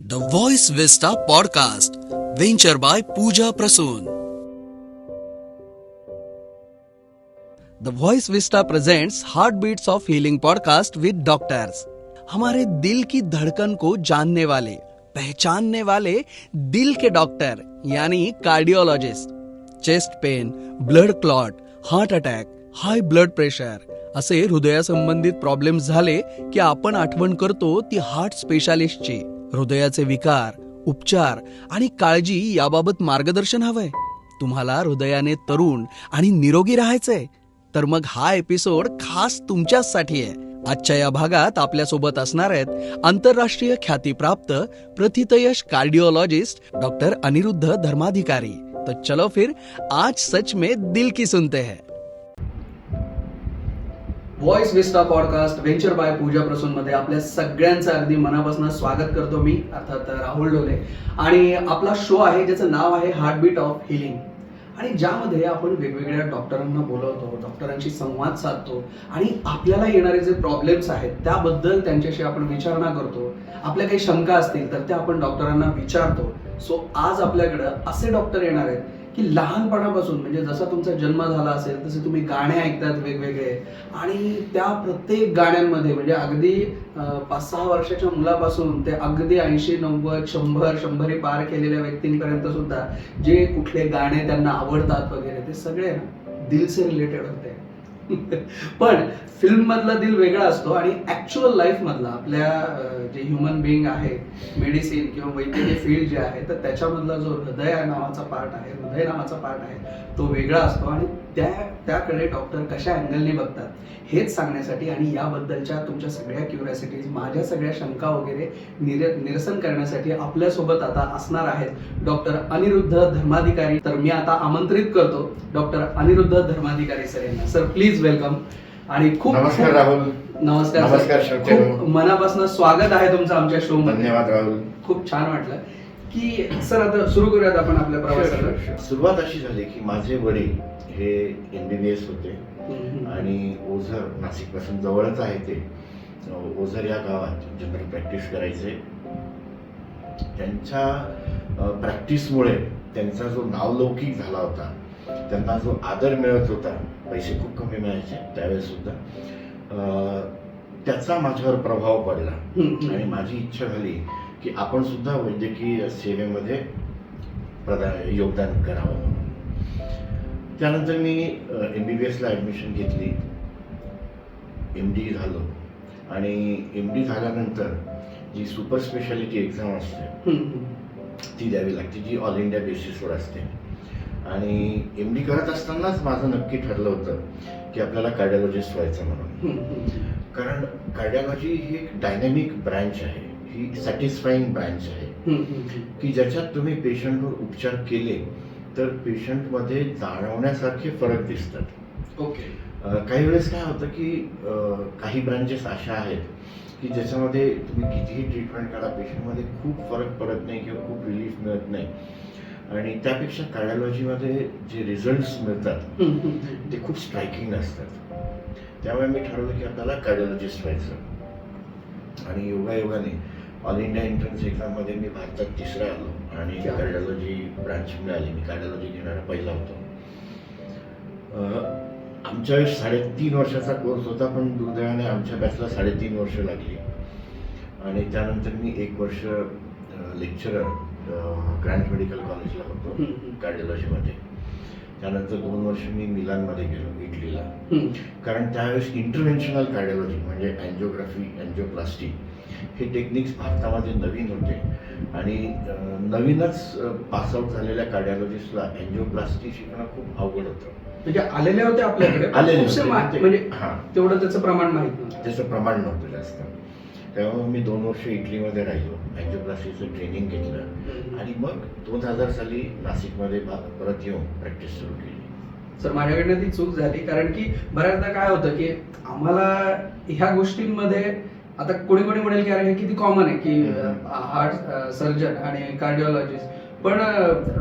The Voice Vista Podcast, venture by Pooja Prasoon. The Voice Vista presents Heartbeats of Healing podcast with doctors. हमारे दिल की धड़कन को जानने वाले, पहचानने वाले दिल के डॉक्टर यानी cardiologist. Chest pain, blood clot, heart attack, high blood pressure असे हृदयासंबंधित प्रॉब्लेम्स झाले की आपण आठवण करतो ती हार्ट स्पेशालिस्टची. हृदयाचे विकार, उपचार आणि काळजी याबाबत मार्गदर्शन हवंय. तुम्हाला हृदयाने तरुण आणि निरोगी राहायचंय तर मग हा एपिसोड खास तुमच्यासाठी आहे. आजच्या या भागात आपल्यासोबत असणार आहेत आंतरराष्ट्रीय ख्यातीप्राप्त प्रथितयश कार्डियोलॉजिस्ट डॉक्टर अनिरुद्ध धर्माधिकारी. तो चलो फिर आज सच में दिल की सुनते हैं. Voice vista podcast venture by Puja Prasoon मध्ये आपल्या सगळ्यांचं अगदी मनापासून स्वागत करतो मी, अर्थात राहुल ढोले. आणि आपला शो आहे ज्याचं नाव आहे हार्टबीट ऑफ हिलिंग, आणि ज्यामध्ये आपण वेगवेगळ्या डॉक्टरांना बोलवतो, डॉक्टरांशी संवाद साधतो आणि आपल्याला येणारे जे प्रॉब्लेम्स आहेत त्याबद्दल त्यांच्याशी आपण विचारणा करतो. आपल्या काही शंका असतील तर त्या आपण डॉक्टरांना विचारतो. सो आज आपल्याकडं असे डॉक्टर येणार आहेत की लहानपणापासून, म्हणजे जसा तुमचा जन्म झाला असेल तसे तुम्ही गाणे ऐकतात वेगवेगळे, आणि त्या प्रत्येक गाण्यांमध्ये म्हणजे अगदी 5-6 वर्षाच्या मुलापासून ते अगदी 80-90-100 पार केलेल्या व्यक्तींपर्यंत सुद्धा जे कुठले गाणे त्यांना आवडतात वगैरे ते सगळे ना दिल से रिलेटेड होते. पण फिल्म मधला दिल वेगळा असतो आणि ऍक्च्युअल लाईफ मधला आपल्या जे ह्युमन बिईंग आहे, मेडिसिन किंवा वैद्यकीय फील्ड जे आहे तर त्याच्यामधला जो हृदय नावाचा पार्ट आहे तो वेगळा असतो. आणि त्याकडे डॉक्टर कशा अँगलने बघतात हेच सांगण्यासाठी आणि याबद्दलच्या तुमच्या सगळ्या क्युरिओसिटीज, माझ्या सगळ्या शंका वगैरे निरसन करण्यासाठी आपल्यासोबत आता असणार आहेत डॉक्टर अनिरुद्ध धर्माधिकारी. तर मी आता आमंत्रित करतो डॉक्टर अनिरुद्ध धर्माधिकारी सर यांना. Sir please welcome. आणि खूप नमस्कार राहुल. नमस्कार. खूप मनापासून स्वागत आहे तुमचं आमच्या शो मध्ये. धन्यवाद राहुल. खूप छान वाटलं की सर आता सुरू करूयात आपण आपल्या प्रवासाला. सुरुवात अशी झाली की माझे वडील हे MBBS होते आणि ओझर नाशिक पासून जवळच आहे ते. ओझर या गावात जनरल प्रॅक्टिस करायचे. त्यांच्या प्रॅक्टिसमुळे त्यांचा जो नावलौकिक झाला होता, त्यांना जो आदर मिळत होता, पैसे खूप कमी मिळायचे त्यावेळेस सुद्धा, त्याचा माझ्यावर प्रभाव पडला आणि माझी इच्छा झाली की आपण सुद्धा वैद्यकीय सेवेमध्ये योगदान करावं म्हणून. त्यानंतर मी MBBSला ॲडमिशन घेतली, MD झालो आणि MD झाल्यानंतर जी सुपर स्पेशालिटी एक्झाम असते ती द्यावी लागते, जी ऑल इंडिया बेसिसवर असते. आणि MD करत असतानाच माझं नक्की ठरलं होतं की आपल्याला कार्डिओलॉजिस्ट व्हायचं म्हणून. कारण कार्डिओलॉजी ही एक डायनॅमिक ब्रँच आहे, ही सॅटिस्फाईंग ब्रँच आहे की ज्याच्यात तुम्ही पेशंटवर उपचार केले तर पेशंटमध्ये जाणवण्यासारखे फरक दिसतात. ओके. काही वेळेस काय होतं की काही ब्रांचेस अशा आहेत की ज्याच्यामध्ये तुम्ही कितीही ट्रीटमेंट करा, पेशंटमध्ये खूप फरक पडत नाही किंवा खूप रिलीफ मिळत नाही. आणि त्यापेक्षा कार्डिओलॉजीमध्ये जे रिझल्ट्स मिळतात ते खूप स्ट्रायकिंग असतात. त्यामुळे मी ठरवलं की आपल्याला कार्डिओलॉजिस्ट व्हायचं. आणि योगायोगाने ऑल इंडिया एंट्रन्स एक्झाममध्ये मी भारतात 3रा आलो आणि कार्डिओलॉजी ब्रांच मिळाली. मी कार्डिओलॉजी घेणारा पहिला होतो. आमच्या वेळेस 3.5 वर्षाचा कोर्स होता, पण दुर्दैवाने आमच्या बॅचला 3.5 वर्ष लागली. आणि त्यानंतर मी 1 वर्ष लेक्चरर ग्रँट मेडिकल कॉलेजला होतो कार्डिओलॉजीमध्ये. त्यानंतर 2 वर्ष मी मिलानमध्ये गेलो, इटलीला. कारण त्यावेळेस इंटरव्हेन्शनल कार्डिओलॉजी म्हणजे अँजिओग्राफी, अँजिओप्लास्टी हे टेक्निक्स भारतामध्ये नवीन होते आणि नवीनच पासआउट झालेल्या कार्डिओलॉजिस्टला अँजिओप्लास्टी शिकणं खूप अवघड होतं. म्हणजे आलेले होते आपल्याकडे, म्हणजे तेवढं त्याचं प्रमाण माहित नव्हतं, त्याचं प्रमाण नव्हतं जास्त. त्यामुळे मी 2 वर्ष इटलीमध्ये राहिलो, अँजिओप्लास्टीचं ट्रेनिंग घेतलं आणि मग 2000 साली नाशिकमध्ये परत येऊन प्रॅक्टिस सुरू केली. सर माझ्याकडनं ती चूक झाली, कारण की बऱ्याचदा काय होतं की आम्हाला ह्या गोष्टींमध्ये आता कोणी म्हणेल की अरे हे किती कॉमन आहे की हार्ट सर्जन आणि कार्डिओलॉजिस्ट, पण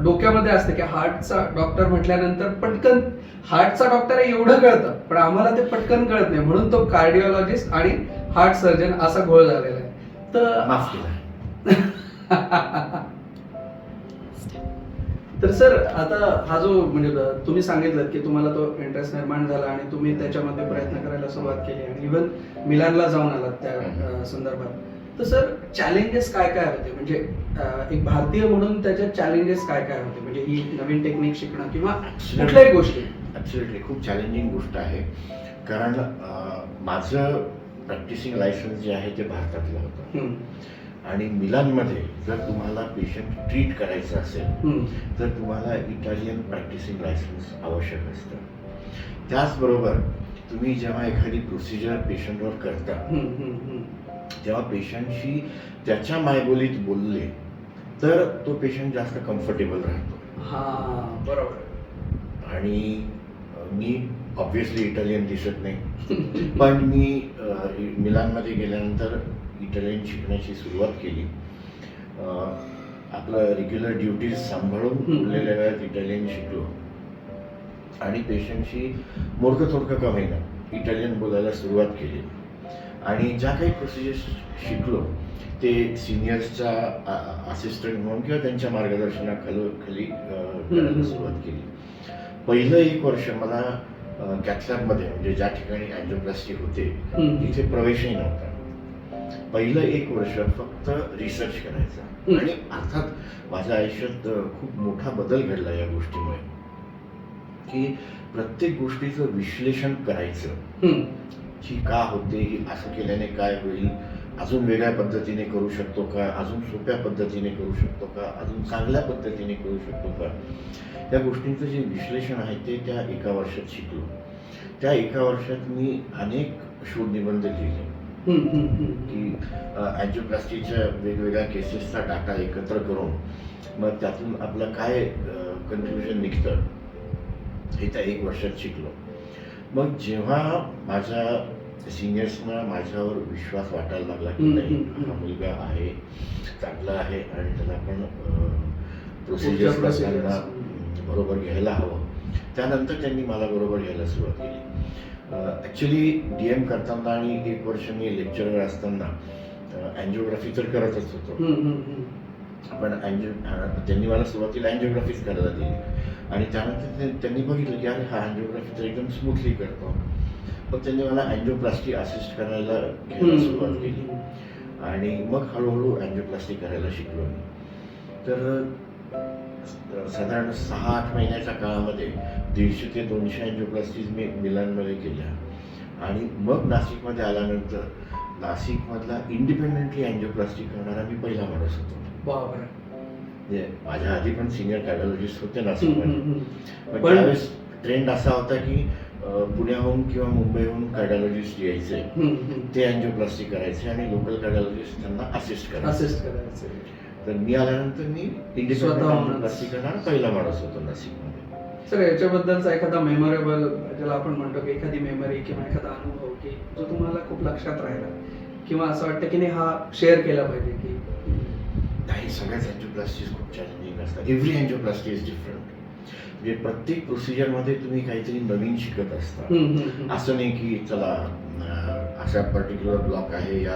डोक्यामध्ये असतं की हार्टचा डॉक्टर म्हटल्यानंतर पटकन हार्टचा डॉक्टर आहे एवढं कळतं, पण आम्हाला ते पटकन कळत नाही, म्हणून तो कार्डिओलॉजिस्ट आणि हार्ट सर्जन असा घोळ झालेला आहे. तर माफ केला. तर सर आता हा जो म्हणजे तुम्ही सांगितलं की तुम्हाला तो इंटरेस्ट निर्माण झाला आणि तुम्ही त्याच्यामध्ये प्रयत्न करायला सुरुवात केली आणि इव्हन मिलानला जाऊन आलात त्या संदर्भात. तर सर चॅलेंजेस काय काय होते म्हणजे एक भारतीय म्हणून त्याचे चॅलेंजेस काय काय होते म्हणजे ही नवीन टेक्निक शिकणं किंवा कुठल्याही गोष्टी? ॲब्सोल्युटली खूप चॅलेंजिंग गोष्ट आहे, कारण माझं प्रॅक्टिसिंग लायसन्स जे आहे ते भारतातलं होतं आणि मिलानमध्ये जर तुम्हाला पेशंट ट्रीट करायचं असेल तर तुम्हाला इटालियन प्रॅक्टिसिंग लायसन्स आवश्यक असतं. त्याचबरोबर तुम्ही जेव्हा एखादी प्रोसिजर पेशंटवर करता तेव्हा पेशंटशी त्याच्या मायबोलीत बोलले तर तो पेशंट जास्त कम्फर्टेबल राहतो. हा बरोबर. आणि मी ऑब्व्हियसली इटालियन दिसत नाही, पण मी मिलानमध्ये गेल्यानंतर इटालियन शिकण्याची सुरुवात केली. आपलं रेग्युलर ड्युटीज सांभाळून उरलेल्या वेळात इटालियन शिकलो आणि पेशंटशी मोडकं थोडकं का होईना इटालियन बोलायला सुरुवात केली आणि ज्या काही प्रोसिजर्स शिकलो ते सिनियर्सचा असिस्टंट म्हणून किंवा त्यांच्या मार्गदर्शनाखाली करायला सुरुवात केली. पहिलं 1 वर्ष मला कॅथलॅबमध्ये म्हणजे ज्या ठिकाणी अँजिओप्लास्टी होते तिथे प्रवेशही नव्हता. पहिलं 1 वर्ष फक्त रिसर्च करायचा आणि अर्थात माझ्या आयुष्यात खूप मोठा बदल घडला या गोष्टीमुळे की प्रत्येक गोष्टीचं विश्लेषण करायचं की का होते, असं केल्याने काय होईल, अजून वेगळ्या पद्धतीने करू शकतो का, अजून सोप्या पद्धतीने करू शकतो का, अजून चांगल्या पद्धतीने करू शकतो का. त्या गोष्टींचं जे विश्लेषण आहे ते त्या 1 वर्षात शिकलो. त्या 1 वर्षात मी अनेक शोधनिबंध लिहिले की अँजिओप्लास्टीच्या वेगवेगळ्या केसेसचा डाटा एकत्र करून मग त्यातून आपलं काय कन्क्लुजन निघतं हे त्या 1 वर्षात शिकलो. मग जेव्हा माझ्या सिनियर्सना माझ्यावर विश्वास वाटायला लागला की नाही हा मुलगा आहे, चांगला आहे आणि त्याला आपण प्रोसिजर्स करताना बरोबर घ्यायला हवं, त्यानंतर त्यांनी मला बरोबर घ्यायला सुरुवात केली. ॲक्च्युली DM करताना आणि 1 वर्ष मी लेक्चरर असताना अँजिओग्राफी तर करतच होतो, पण त्यांनी मला सुरुवातीला अँजिओग्राफीच करायला दिली आणि त्यानंतर त्यांनी बघितलं की अरे हा अँजिओग्राफी तर एकदम स्मूथली करतो. मग त्यांनी मला अँजिओप्लास्टी असिस्ट करायला घ्यायला सुरुवात केली आणि मग हळूहळू अँजिओप्लास्टी करायला शिकलो मी. तर साधारण 6-8 महिन्याच्या काळामध्ये 150 ते 200 अँजिओप्लास्टीज मी मिलानमध्ये केल्या आणि मग नाशिकमध्ये आल्यानंतर नाशिकमधला इंडिपेंडेंटली अँजिओप्लास्टी करणारा मी पहिला माणूस होतो. म्हणजे माझ्या आधी पण सिनियर कार्डिओलॉजिस्ट होते नाशिकमध्ये, पण त्यावेळेस ट्रेंड असा होता की पुण्याहून किंवा मुंबईहून कार्डिओलॉजिस्ट यायचे, ते अँजिओप्लास्टी करायचे आणि लोकल कार्डिओलॉजिस्ट त्यांना असिस्ट करायचे. तर मी आल्यानंतर मी इंडिपेंडेंट अँजिओप्लास्टी करणारा पहिला माणूस होतो नाशिकमध्ये. सर याच्याबद्दलचा एखादा मेमोरेबल ज्याला आपण म्हणतो की एखादी मेमरी किंवा एखादा अनुभव की जो तुम्हाला खूप लक्षात राहिला किंवा असं वाटतं की नाही हा शेअर केला पाहिजे की नाही, सगळ्याच अँजिओप्लास्टीज खूप चॅलेंजिंग असतात. Every angioplasty is different. म्हणजे प्रत्येक प्रोसिजरमध्ये तुम्ही काहीतरी नवीन शिकत असता. असं नाही की चला अशा पर्टिक्युलर ब्लॉक आहे, या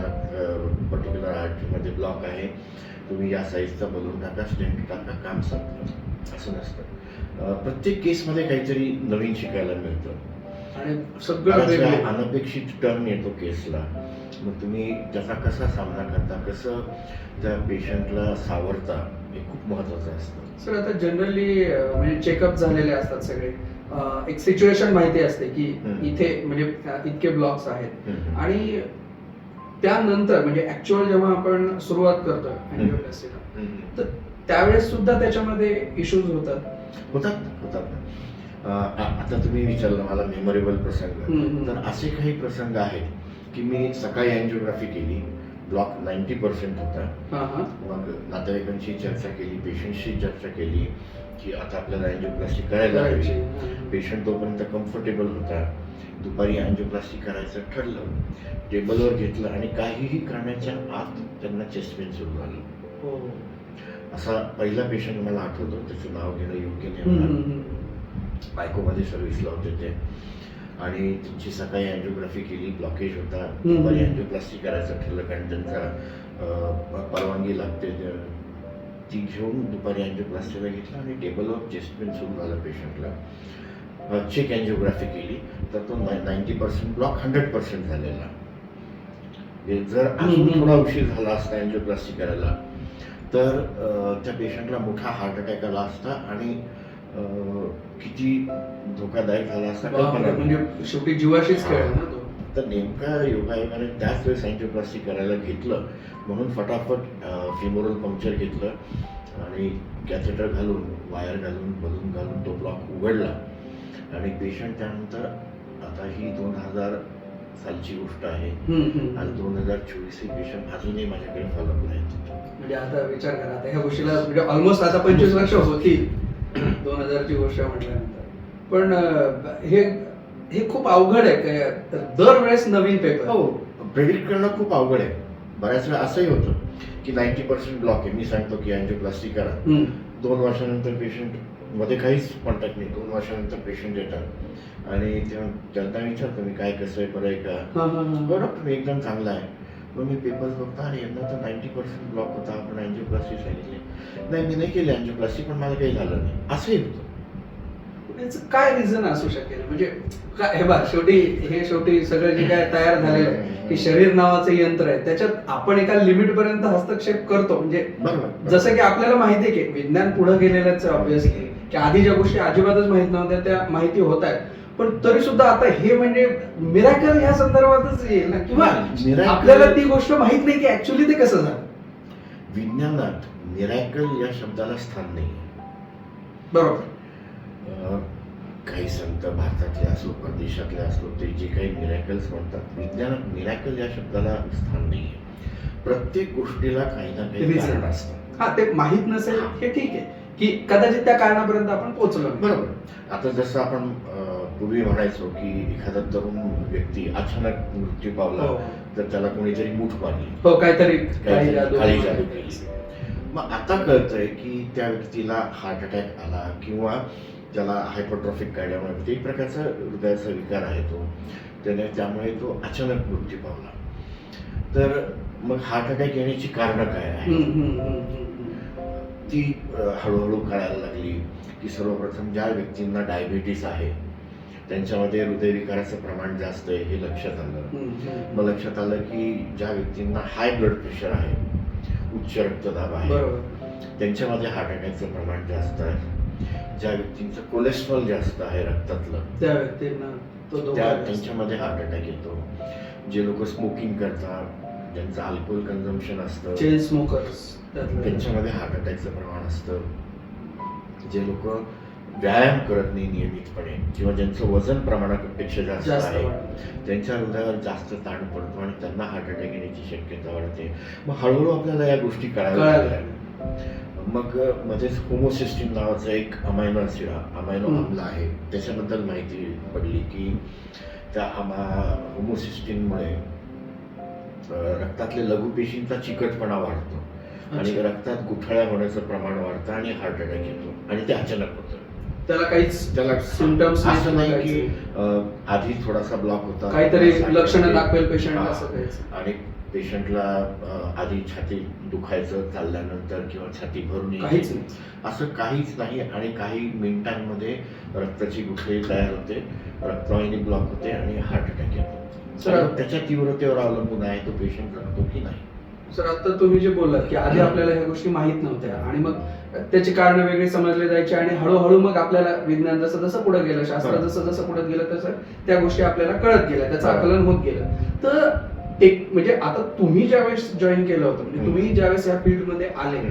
पर्टिक्युलर आर्टरीमध्ये ब्लॉक आहे, तुम्ही या साईजचा बलून टाका, स्टेंट टाका, काम संपलं, असं नसतं. प्रत्येक केसमध्ये काहीतरी नवीन शिकायला मिळतं आणि सगळं अनपेक्षित टर्न येतो केसला. मग तुम्ही त्याचा कसा सामना करता, कसं त्या पेशंटला सावरता, हे खूप महत्त्वाचं असतं. सर आता जनरली म्हणजे चेकअप झालेले असतात सगळे, एक सिच्युएशन माहिती असते की इथे म्हणजे इतके ब्लॉक्स आहेत आणि त्यानंतर म्हणजे ऍक्च्युअल जेव्हा आपण सुरुवात करतो अँजिओप्लास्टीला तर त्यावेळेस सुद्धा त्याच्यामध्ये इश्यूज होतात. आता तुम्ही विचारलं मला मेमोरेबल प्रसंग, तर असे काही प्रसंग आहेत की मी सकाळी अँजिओग्राफी केली, ब्लॉक 90% होता. मग नातेवाईकांशी चर्चा केली, पेशंटशी चर्चा केली की आता आपल्याला अँजिओप्लास्टी करायला हवी. पेशंट तोपर्यंत कम्फर्टेबल होता. दुपारी अँजिओप्लास्टी करायचं ठरलं, टेबलवर घेतलं आणि काहीही करण्याच्या आत त्यांना चेस्ट पेन सुरू झालं. असा पहिला पेशंट मला आठवतो, त्याचं नाव घेणं योग्य नाही, बायकोमध्ये सर्व्हिसला होते ते आणि त्यांची सकाळी अँजिओग्राफी केली, ब्लॉकेज होता. दुपारी अँजिओप्लास्टी करायचं ठरलं कारण त्यांचा परवानगी लागते ती घेऊन दुपारी अँजिओप्लास्टीला घेतलं आणि टेबल ऑफ चेस्ट पेन सुरू झालं पेशंटला. चेक अँजिओग्राफी केली तर तो 90% ब्लॉक 100% झालेला. जर अजून थोडा उशीर झाला असता अँजिओप्लास्टी करायला तर त्या पेशंटला मोठा हार्ट अटॅक आला असता आणि किती धोकादायक झाला असता कल्पना नाही. म्हणजे शेवटी जीवाशीच खेळ आहे ना तो. तर नेमका योगायोगाने त्याच वेळेस अँजिओप्लास्टी करायला घेतलं म्हणून फटाफट फिमोरल पंक्चर घेतलं आणि कॅथेटर घालून वायर घालून बलून घालून तो ब्लॉक उघडला आणि पेशंट त्यानंतर, आता ही 2000 सालची गोष्ट आहे, आज 2024 हे पेशंट अजूनही माझ्याकडे फॉलोअपला आहेत. म्हणजे आता विचार करा, आता ह्या गोष्टीला म्हणजे ऑलमोस्ट आता 25 वर्ष होतील 2000ची गोष्ट म्हटल्यानंतर. पण हे खूप अवघड आहे काय, दरवेळेस नवीन पेपर. हो, प्रेडिक्ट करणं खूप अवघड आहे. बऱ्याच वेळा असंही होतं की 90% ब्लॉक आहे, मी सांगतो की अँजिओप्लास्टी करा, 2 वर्षानंतर पेशंट मध्ये काहीच कॉन्टॅक्ट नाही, 2 वर्षानंतर पेशंट येतात आणि त्यांना विचारतो मी काय कसं आहे, बरं आहे का, हो डॉक्टर मी एकदम चांगला आहे. मग मी पेपर्स बघतो आणि यांना तर 90% ब्लॉक होता, आपण अँजिओप्लास्टी सांगितली, नाही मी नाही केली अँजिओप्लास्टी पण मला काही झालं नाही, असंही होतं. याचं काय रिझन असू शकेल, म्हणजे काय, हे बघ शेवटी सगळं जे काय तयार झालेलं आहे की शरीर नावाचं यंत्र आहे, त्याच्यात आपण एका लिमिट पर्यंत हस्तक्षेप करतो. म्हणजे जसं की आपल्याला माहिती आहे की विज्ञान पुढे गेलेलंच ऑब्व्हियसली, की आधी ज्या गोष्टी अजिबातच माहित नव्हत्या त्या माहिती होत आहेत, पण तरी सुद्धा आता हे म्हणजे मिराकल ह्या संदर्भातच येईल ना, किंवा आपल्याला ती गोष्ट माहित नाही की ऍक्च्युली ते कसं झालं. विज्ञानात मिराकल या शब्दाला स्थान नाही. बरोबर. काही संत भारतातले असो परदेशातले असो ते जे काही मिरॅकल्स म्हणतात, विज्ञानात मिरॅकल या शब्दाला स्थान नाही आहे. प्रत्येक गोष्टीला काही ना काही कारण असतं. हा, ते माहित नसेल हे ठीक आहे की कदाचित त्या कारणापर्यंत आपण पोहोचलो. बरोबर. आता जसं आपण पूर्वी म्हणायचो की एखादा तरुण व्यक्ती अचानक मृत्यू पावला तर त्याला कोणीतरी मूठ मारली, हो काहीतरी काळी जादू केली. मग आता कळतंय की त्या व्यक्तीला हार्ट अटॅक आला किंवा त्याला हायपरट्रॉफिक कार्डिओमायोपॅथी एक प्रकारचा हृदयाचा विकार आहे तो, त्यामुळे तो अचानक मृत्यू पावला. तर मग हार्ट अटॅक येण्याची कारणं काय आहेत ती हळूहळू कळायला लागली. की सर्वप्रथम ज्या व्यक्तींना डायबिटीस आहे त्यांच्यामध्ये हृदयविकाराचं प्रमाण जास्त आहे हे लक्षात आलं. मग लक्षात आलं की ज्या व्यक्तींना हाय ब्लड प्रेशर आहे, उच्च रक्तदाब आहे, त्यांच्यामध्ये हार्ट अटॅकचं प्रमाण जास्त आहे. ज्या व्यक्तींचं कोलेस्ट्रॉल जास्त आहे रक्तातलं त्या व्यक्तींना त्यांच्यामध्ये हार्ट अटॅक येतो. जे लोक स्मोकिंग करतात, ज्यांचं अल्कोहोल कन्झम्पशन असतं, चेन स्मोकर्स, त्यांच्यामध्ये हार्ट अटॅकचं प्रमाण असतं. जे लोक व्यायाम करत नाही नियमितपणे किंवा ज्यांचं वजन प्रमाणापेक्षा जास्त आहे त्यांच्या हृदयावर जास्त ताण पडतो आणि त्यांना हार्ट अटॅक येण्याची शक्यता वाढते. मग हळूहळू आपल्याला या गोष्टी कळायला लागल्या. मग मध्येच होमोसिस्टीन नावाचा एक अमायनो आम्ल आहे, त्याच्याबद्दल माहिती पडली की त्या होमोसिस्टीनमुळे रक्तातल्या लघुपेशींचा चिकटपणा वाढतो आणि रक्तात गुठळ्या होण्याचं प्रमाण वाढतं आणि हार्ट अटॅक येतो आणि ते अचानक होतं. त्याला सिम्पटम्स असं नाही की आधी थोडासा ब्लॉक होता, काहीतरी लक्षणं दाखवेल पेशंट असं, आणि पेशंटला आधी छाती दुखायचं चालल्यानंतर किंवा छाती भरून काहीच असं काहीच नाही आणि काही मिनिटांमध्ये रक्ताची गुठळी तयार होते, रक्तवाहिनी ब्लॉक होते आणि हार्ट अटॅक येतो. त्याच्या तीव्रतेवर अवलंबून आहे तो पेशंट जगतो की नाही. सर आता तुम्ही जे बोललात की आधी आपल्याला ह्या गोष्टी माहित नव्हत्या आणि मग त्याची कारण वेगळी समजले जायची आणि हळूहळू मग आपल्याला विज्ञान जसं जसं पुढे गेलं, शास्त्र जसं जसं पुढे गेलं तसं त्या गोष्टी आपल्याला कळत गेल्या, त्याचं आकलन होत गेलं. तर एक म्हणजे आता तुम्ही ज्यावेळेस जॉईन केलं होतं, म्हणजे तुम्ही ज्यावेळेस या फील्डमध्ये आले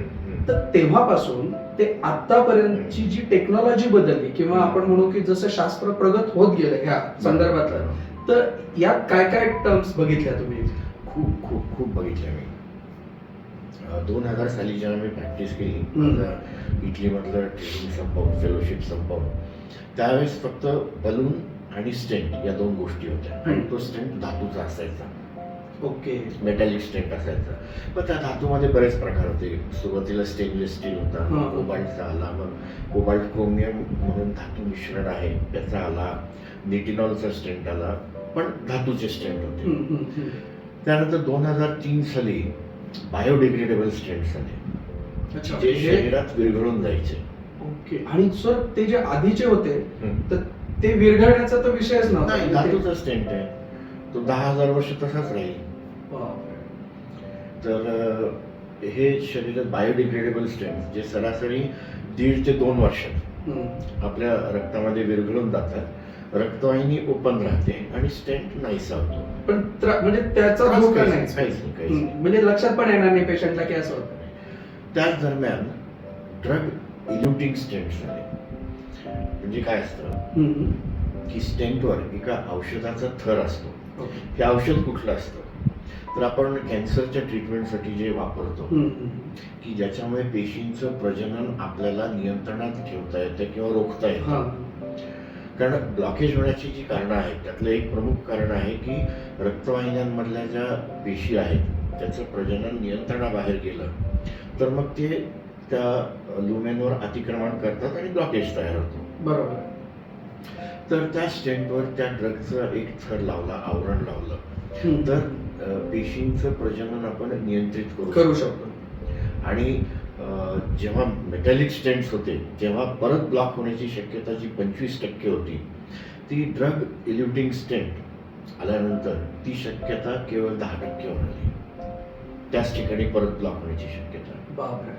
तर तेव्हापासून ते आतापर्यंतची जी टेक्नॉलॉजी बदलली किंवा आपण म्हणू की जसं शास्त्र प्रगत होत गेलं ह्या संदर्भातलं, तर यात काय काय टर्म्स बघितल्या तुम्ही? खूप खूप खूप बघितल्या मी. 2000 साली जेव्हा मी प्रॅक्टिस केली, इटलीमधलं ट्रेनिंग संपवून फेलोशिप संपवून, त्यावेळेस फक्त बलून आणि स्टेंट या 2 गोष्टी होत्या आणि तो स्टेंट धातूचा असायचा. ओके. मेटॅलिक स्टेंट असायचा. मग त्या धातूमध्ये बरेच प्रकार होते. सुरुवातीला स्टेनलेस स्टील होता, कोबाल्टचा आला, मग कोबाल्ट क्रोमियम म्हणून धातू मिश्रण आहे त्याचा आला, निटिनॉलचा स्टेंट आला, पण धातूचे स्टेंट होते. त्यानंतर 2003 साली बायोडिग्रेडेबल स्टेंट्स आले. अच्छा, जे हे- शरीरात विरघळून जायचे. ओके. आणि सर ते जे आधीचे होते हम्म. तर ते विरघळण्याचा तर विषयच नव्हता. नाही, म्हणजे ते- धातूचा स्टेंट आहे तो 10,000 वर्ष तसाच राहील. बापरे. तर हे शरीरात बायोडिग्रेडेबल स्टेंट जे सरासरी 1.5 ते 2 वर्षात हम्म. आपल्या रक्तामध्ये विरघळून जातात. रक्तवाहिनी ओपन राहते आणि स्टेंट नाहीसा होतो. पण म्हणजे त्याचा त्रास धोका काहीच नाही. काहीच नाही, काहीच नाही. म्हणजे लक्षात पण येणार नाही पेशंटला की असं होतं. त्याच दरम्यान ड्रग इल्युटिंग स्टेंट झाले. म्हणजे काय असतं हम्म. की स्टेंटवर एका औषधाचा थर असतो. ओके. हे औषध कुठलं असतं तर आपण कॅन्सरच्या ट्रीटमेंटसाठी जे वापरतो हम्म. की ज्याच्यामुळे पेशींचं प्रजनन आपल्याला नियंत्रणात ठेवता येतं किंवा रोखता येतं. हा. कारण ब्लॉकेज होण्याची जी कारणं आहेत त्यातलं एक प्रमुख कारण आहे की रक्तवाहिन्यांमधल्या ज्या पेशी आहेत त्याचं प्रजनन नियंत्रणाबाहेर गेलं तर मग ते त्या लुमेनवर अतिक्रमण करतात आणि ब्लॉकेज तयार होतो. बरोबर. तर त्या स्टेंटवर त्या ड्रगचं एक थर लावला, आवरण लावलं हम्म. तर पेशींचं प्रजनन आपण नियंत्रित करू शकतो. आणि जेव्हा मेटॅलिक स्टेंट्स होते तेव्हा परत ब्लॉक होण्याची शक्यता जी 25% होती ती ड्रग इल्युटिंग स्टेंट आल्यानंतर ती शक्यता केवळ 10% आली. त्याच ठिकाणी परत ब्लॉक होण्याची शक्यता. बापरे.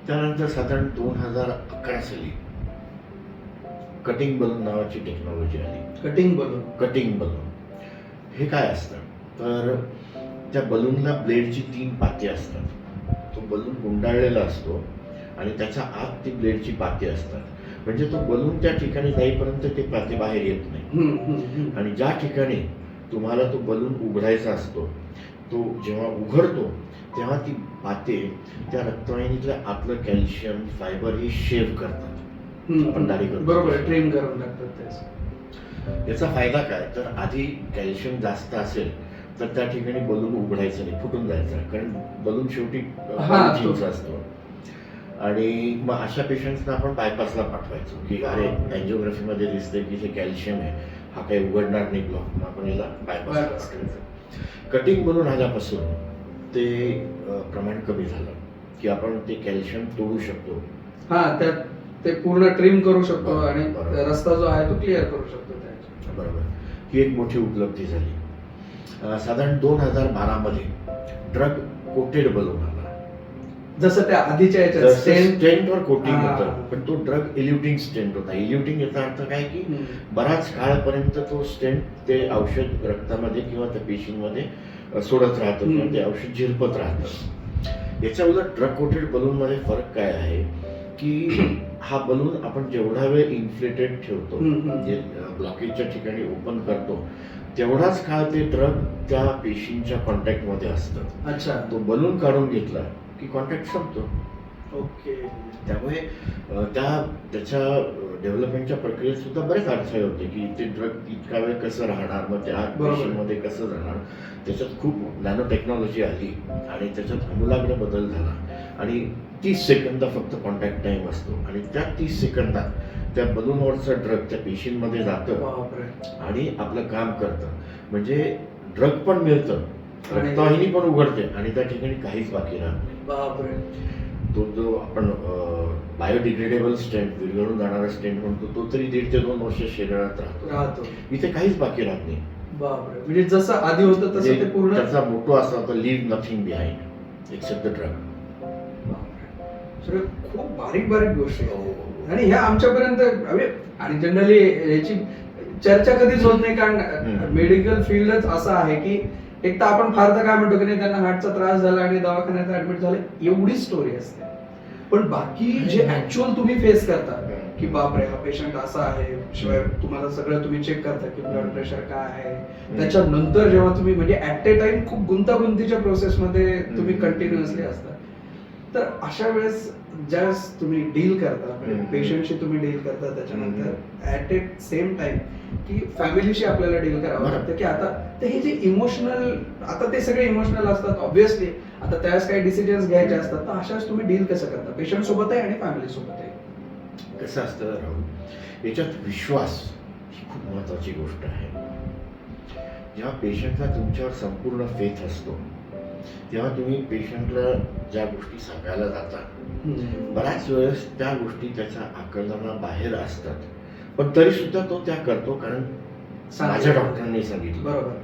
त्यानंतर साधारण 2011 साली कटिंग बलून नावाची टेक्नॉलॉजी आली. Cutting balloon. कटिंग बलून हे काय असतं तर त्या बलूनला ब्लेडची 3 पाती असतात. तो बलून गुंडाळलेला असतो आणि त्याच्या आत ती ब्लेडची पाती असतात. म्हणजे तो बलून त्या ठिकाणी जाईपर्यंत ते पाती बाहेर येत नाही. हम्म. हम्म. आणि ज्या ठिकाणी तुम्हाला तो बलून उघडायचा असतो तो जेव्हा उघडतो तेव्हा ती पाते त्या रक्तवाहिनीतल्या आतलं कॅल्शियम फायबर हे शेव करतात. आपण दाढी करतो. बरोबर. ट्रिम करून टाकतात त्याच. याचा फायदा काय तर आधी कॅल्शियम जास्त असेल तर त्या ठिकाणी बलून उघडायचं नाही, फुटून जायचं. कारण बलून शेवटी पॉलिथिनचा असतो. आणि मग अशा पेशंट्सना आपण बायपासला पाठवायचो की अरे अँजिओग्राफीमध्ये दिसतंय की हे कॅल्शियम आहे, हा काही उघडणार नाही ब्लॉक, मग आपण याला बायपासला पाठवायचं. कटिंग बलून आल्यापासून ते प्रमाण कमी झालं की आपण ते कॅल्शियम तोडू शकतो. हा, त्यात ते पूर्ण ट्रिम करू शकतो बरोबर, आणि बरोबर. रस्ता जो आहे तो क्लिअर करू शकतो त्याच्या. बरोबर. ही एक मोठी उपलब्धी झाली. साधारण 2012 मध्ये ड्रग कोटेड बलून आला. जसं त्या आधीच्या याच्यात stent- स्टेंटवर कोटिंग हा. होतं पण तो ड्रग इल्युटिंग स्टेंट होता. इल्युटिंग याचा अर्थ काय की हम्म. बराच काळपर्यंत तो स्टेंट ते औषध रक्तामध्ये किंवा त्या पेशींमध्ये सोडत राहतं किंवा ते औषध झिरपत राहतं. याच्या उलट ड्रग कोटेड बलून मध्ये फरक काय आहे की हा बलून आपण जेवढा वेळ इन्फ्लेटेड ठेवतो हम्म. म्हणजे ब्लॉकेजच्या ठिकाणी ओपन करतो तेवढाच काळ ते ड्रग त्या पेशींच्या कॉन्टॅक्टमध्ये असतं. अच्छा. तो बलून काढून घेतला की कॉन्टॅक्ट संपतो. ओके. त्यामुळे त्याच्या डेव्हलपमेंटच्या प्रक्रियेत सुद्धा बरेच अडथळे होते की ते ड्रग इतका वेळ कसं राहणार, मग त्या बरोबर. पेशींमध्ये कसं राहणार. त्याच्यात खूप नॅनो टेक्नॉलॉजी आली आणि त्याच्यात आमूलाग्र बदल झाला आणि 30 सेकंद फक्त कॉन्टॅक्ट टाइम असतो आणि त्या 30 सेकंदात त्या बलूनवरचं ड्रग त्या पेशींमध्ये जातं बापरे. आणि आपलं काम करतं. म्हणजे ड्रग पण मिळतं, आणि- रक्तवाहिनी पण उघडते आणि त्या ठिकाणी काहीच बाकी राहत नाही. बापरे. तो जो आपण बायोडिग्रेडेबल स्टेंट विरघळून जाणारा स्टेंट म्हणतो तो तरी 1.5 ते 2 वर्ष शरीरात राहतो. इथे काहीच बाकी राहत नाही. बापरे. म्हणजे जसं आधी होतं तसं म्हणजे ते पूर्ण. त्याचा मोठो असा होता live nothing behind except the drug. सगळं खूप बारीक बारीक गोष्टी आहेत. आणि ह्या आमच्यापर्यंत आणि जनरली याची चर्चा कधीच होत नाही कारण मेडिकल फील्डच असं आहे की एक तर आपण फार तर काय म्हणतो की नाही त्यांना हार्टचा त्रास झाला आणि दवाखान्यात ऍडमिट झाले एवढी स्टोरी असते. पण बाकी जे ऍक्च्युअल तुम्ही फेस करता की बापरे हा पेशंट असा आहे, शिवाय तुम्हाला सगळं तुम्ही चेक करता की ब्लड प्रेशर काय आहे, त्याच्यानंतर जेव्हा तुम्ही म्हणजे ऍट ए टाइम खूप गुंतागुंतीच्या प्रोसेसमध्ये तुम्ही कंटिन्युअसली असता. तर अशा वेळेस ज्यावेळेस तुम्ही डील करता पेशंटशी तुम्ही डील करता त्याच्यानंतर ऍट ए सेम टाइम की फॅमिलीशी आपल्याला डील करावं लागतं की आता ते हे जे इमोशनल आता ते सगळे इमोशनल असतात ऑब्व्हियसली. आता त्यावेळेस काही डिसिजन्स घ्यायचे असतात तर अशाच तुम्ही डील कसं करता पेशंट सोबत आहे आणि फॅमिली सोबत आहे. कसं असतं राहुल, याच्यात विश्वास ही खूप महत्वाची गोष्ट आहे. जेव्हा पेशंटला तुमच्यावर संपूर्ण फेथ असतो तेव्हा तुम्ही पेशंटला ज्या गोष्टी सांगायला जाता बऱ्याच वेळेस त्या गोष्टी त्याच्या आकलनाबाहेर असतात, पण तरी सुद्धा तो त्या करतो, कारण माझ्या डॉक्टरांनी सांगितलं. बरोबर.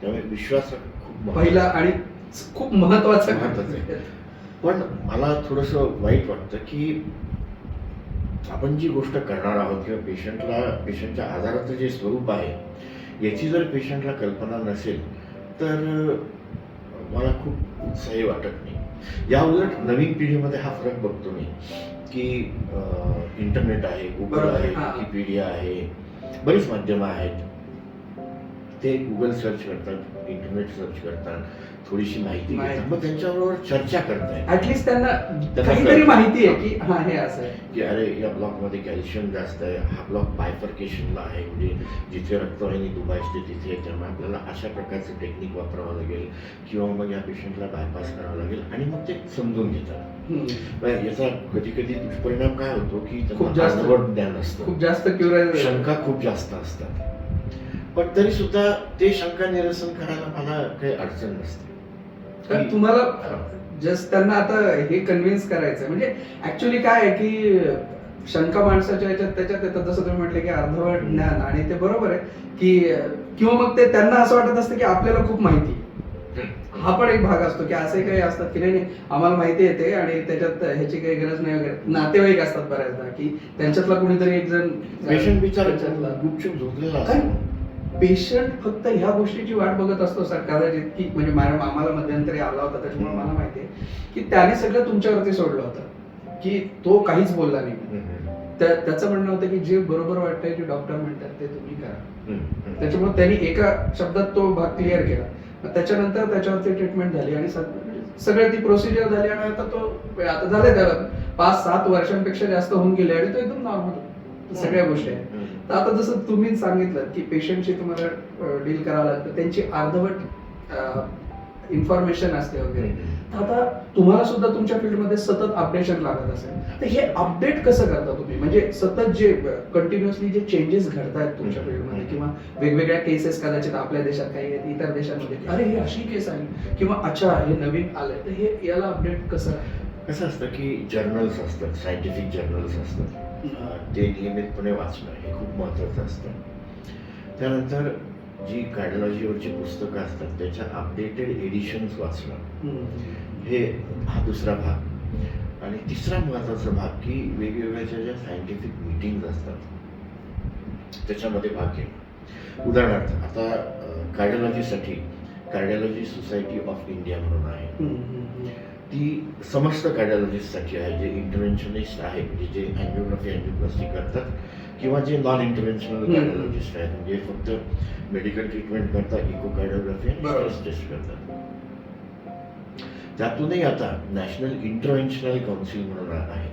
त्यामुळे विश्वास खूप पहिला आणि खूप महत्वाचं महत्वाचं आहे. पण मला थोडंसं वाईट वाटतं की आपण जी गोष्ट करणार आहोत किंवा पेशंटच्या आजाराचं जे स्वरूप आहे याची जर पेशंटला कल्पना नसेल तर मला खूप उत्साही वाटत नाही. या उलट नवीन पिढीमध्ये हा फरक बघतो मी की इंटरनेट आहे, गुगल आहे, विकिपीडिया आहे, बरीच माध्यमं आहेत. ते गुगल सर्च करतात, इंटरनेट सर्च करतात, थोडीशी माहिती घेतात, मग त्यांच्याबरोबर चर्चा करतायत. ऍटलीस्ट त्यांना काहीतरी माहिती आहे की हा हे असं आहे की अरे या ब्लॉकमध्ये कॅल्शियम जास्त आहे, हा ब्लॉक बायफर्केशनला आहे, म्हणजे जिथे रक्तवाहिनी दुभाजते तिथे, त्यामुळे आपल्याला अशा प्रकारचं टेक्निक वापरावं लागेल किंवा मग या पेशंटला बायपास करावं लागेल, आणि मग ते समजून घेतात. याचा कधी कधी दुष्परिणाम काय होतो की खूप जास्त ज्ञान असतं, खूप जास्त क्युरियस, शंका खूप जास्त असतात, पण तरी सुद्धा ते शंका निरसन करायला मला काही अडचण नसते. कारण तुम्हाला जस्ट त्यांना आता हे कन्व्हिन्स करायचं म्हणजे ऍक्च्युली काय आहे की शंका माणसाच्या याच्यात त्याच्यात येतात, जसं तुम्ही म्हटले की अर्धवट ज्ञान, आणि ते बरोबर आहे की किंवा मग ते त्यांना असं वाटत असतं की आपल्याला खूप माहिती, हा पण एक भाग असतो की असे काही असतात की नाही आम्हाला माहिती येते आणि त्याच्यात ह्याची काही गरज नाही वगैरे. नातेवाईक असतात बऱ्याचदा की त्यांच्यातला कुणीतरी एक जण पेशंट बिचारा गुपचूप झोपलेला असतो. पेशंट फक्त ह्या गोष्टीची वाट बघत असतो सर कदाचित की म्हणजे आम्हाला मध्यंतरी आला होता त्याच्यामुळे मला माहिती आहे की त्याने सगळं तुमच्यावरती सोडलं होतं की तो काहीच बोलला नाही. त्याचं म्हणणं होतं की जे बरोबर वाटतंय जे डॉक्टर म्हणतात ते तुम्ही करा. त्याच्यामुळे त्यांनी एका शब्दात तो भाग क्लिअर केला. त्याच्यानंतर त्याच्यावरती ट्रीटमेंट झाली आणि सगळी ती प्रोसिजर झाली आणि आता झाले त्याला 5-7 वर्षांपेक्षा जास्त होऊन गेले आणि तो एकदम नॉर्मल सगळ्या गोष्टी आहेत. तर आता जसं तुम्ही सांगितलं की पेशंटशी तुम्हाला डील करावं लागतं, त्यांची अर्धवट इन्फॉर्मेशन असते वगैरे. तर आता तुम्हाला सुद्धा तुमच्या फील्डमध्ये सतत अपडेशन लागत असेल, तर हे अपडेट कसं करता तुम्ही? म्हणजे सतत जे कंटिन्युअसली जे चेंजेस घडतायत तुमच्या फील्डमध्ये किंवा वेगवेगळ्या केसेस कदाचित आपल्या देशात काही आहेत, इतर देशांमध्ये अरे ही अशी केस आहे किंवा अच्छा हे नवीन आलंय, तर हे याला अपडेट कसं असतं की जर्नल्स असतात, सायंटिफिक जर्नल्स असतात, ते नियमितपणे वाचणं हे खूप महत्त्वाचं असतं. त्यानंतर जी कार्डिओलॉजीवरची पुस्तकं असतात त्याच्या अपडेटेड एडिशन्स वाचणं, हा दुसरा भाग. आणि तिसरा महत्त्वाचा भाग की वेगवेगळ्या ज्या सायंटिफिक मीटिंग्स असतात त्याच्यामध्ये भाग घेणं. उदाहरणार्थ आता कार्डिओलॉजीसाठी कार्डिओलॉजी सोसायटी ऑफ इंडिया म्हणून आहे, ती समस्त कार्डिओलॉजिस्टसाठी आहे, जे इंटरव्हेन्शनिस्ट आहेत, म्हणजे जे अँजिओप्लास्टी करतात किंवा जे नॉन इंटरव्हेन्शनल कार्डिओलॉजिस्ट आहेत, म्हणजे फक्त मेडिकल ट्रीटमेंट करतात, इकोकार्डिओग्राफी आणि स्ट्रेस टेस्ट करतात. त्यातूनही आता नॅशनल इंटरव्हेन्शनल काउन्सिल म्हणून आहे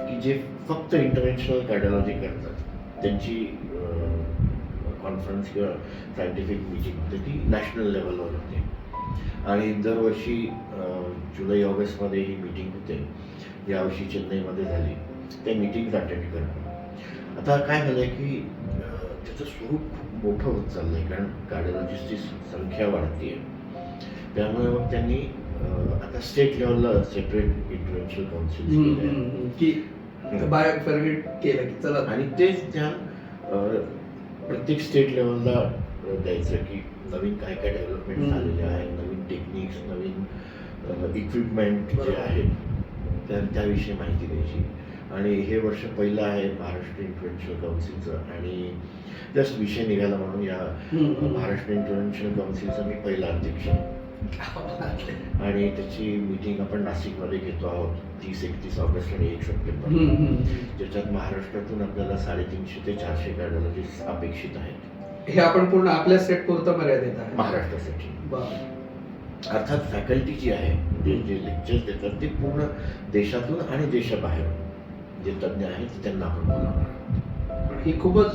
की जे फक्त इंटरव्हेन्शनल कार्डिओलॉजी करतात, त्यांची कॉन्फरन्स किंवा सायंटिफिक मीटिंग होते ती नॅशनल लेवलवर होते. आणि दरवर्षी जुलै-ऑगस्टमध्ये ही मीटिंग होते. यावर्षी चेन्नईमध्ये झाली. त्या मीटिंग अटेंड करणं. आता काय झालं आहे की त्याचं स्वरूप खूप मोठं होत चाललं आहे, कारण कार्डिओलॉजिस्टची संख्या वाढते आहे. त्यामुळे मग त्यांनी आता स्टेट लेवलला सेपरेट इंटरव्हेन्शनल काउन्सिल केलं की चला, आणि तेच त्या प्रत्येक स्टेट लेवलला द्यायचं की नवीन काय काय डेव्हलपमेंट झालेले आहे, नवीन टेक्निक्स, नवीन इक्विपमेंट जे आहेत त्याविषयी माहिती द्यायची. आणि हे वर्ष पहिलं आहे महाराष्ट्र इंटरव्हेन्शनल काउन्सिलचं, आणि जस्ट विषय निघाला म्हणून या महाराष्ट्र इंटरव्हेन्शनल काउन्सिलचा मी पहिला अध्यक्ष आहे. आणि त्याची मीटिंग आपण नाशिकमध्ये घेतो आहोत 30-31 ऑगस्ट आणि 1 सप्टेंबर, ज्याच्यात महाराष्ट्रातून आपल्याला 350 ते 400 कार्डिओलॉजिस्ट अपेक्षित आहेत. हे आपण पूर्ण आपल्या स्टेट पुरतं मर्यादित आहे महाराष्ट्रासाठी. अर्थात फॅकल्टी जी आहे, जे लेक्चर्स देतात ते पूर्ण देशातून आणि देशाबाहेर जे तज्ज्ञ आहेत त्यांना आपण बोलावणार. ही खूपच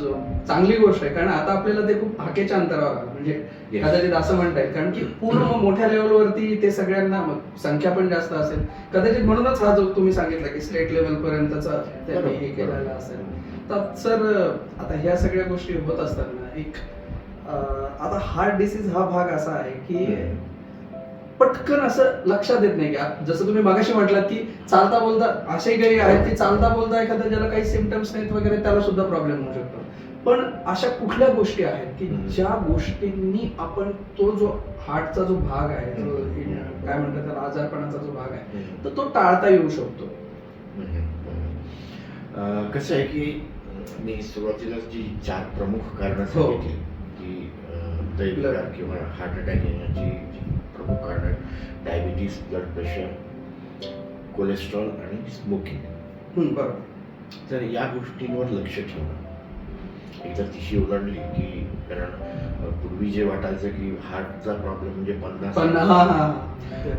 चांगली गोष्ट आहे, कारण आता आपल्याला ते खूप हाकेच्या अंतरावर म्हणजे कदाचित असं म्हणता येईल, कारण की पूर्ण मोठ्या लेवलवरती ते सगळ्यांना संख्या पण जास्त असेल कदाचित, म्हणूनच हा जो तुम्ही सांगितलं की स्टेट लेवल पर्यंतचा त्यांनी हे केलेला असेल. तर सर आता ह्या सगळ्या गोष्टी होत असताना एक आता हार्ट डिसीज हा भाग असा आहे की पटकन असं लक्षात येत नाही का? जसं तुम्ही मगाशी म्हटलात की चालता बोलता असेही काही आहेत की चालता बोलता एखाद्या ज्याला काही सिम्पटम्स नाहीत वगैरे त्याला सुद्धा प्रॉब्लेम होऊ शकतो. पण अशा कुठल्या गोष्टी आहेत की ज्या गोष्टींनी आपण तो जो हार्टचा जो भाग आहे, जो काय म्हणतात त्याला आजारपणाचा जो भाग आहे, तर तो टाळता येऊ शकतो? कसं आहे की मी सुरुवातीला जी 4 प्रमुख कारणं सांगितली की हृदयविकार किंवा हार्ट अटॅक येण्याची जी प्रमुख कारणं, डायबिटीस, ब्लड प्रेशर, कोलेस्ट्रॉल आणि स्मोकिंग. बरोबर. तर या गोष्टींवर लक्ष ठेवणं. एकदा तिशी ओलांडली की, कारण पूर्वी जे वाटायचं की हार्टचा प्रॉब्लेम म्हणजे 50,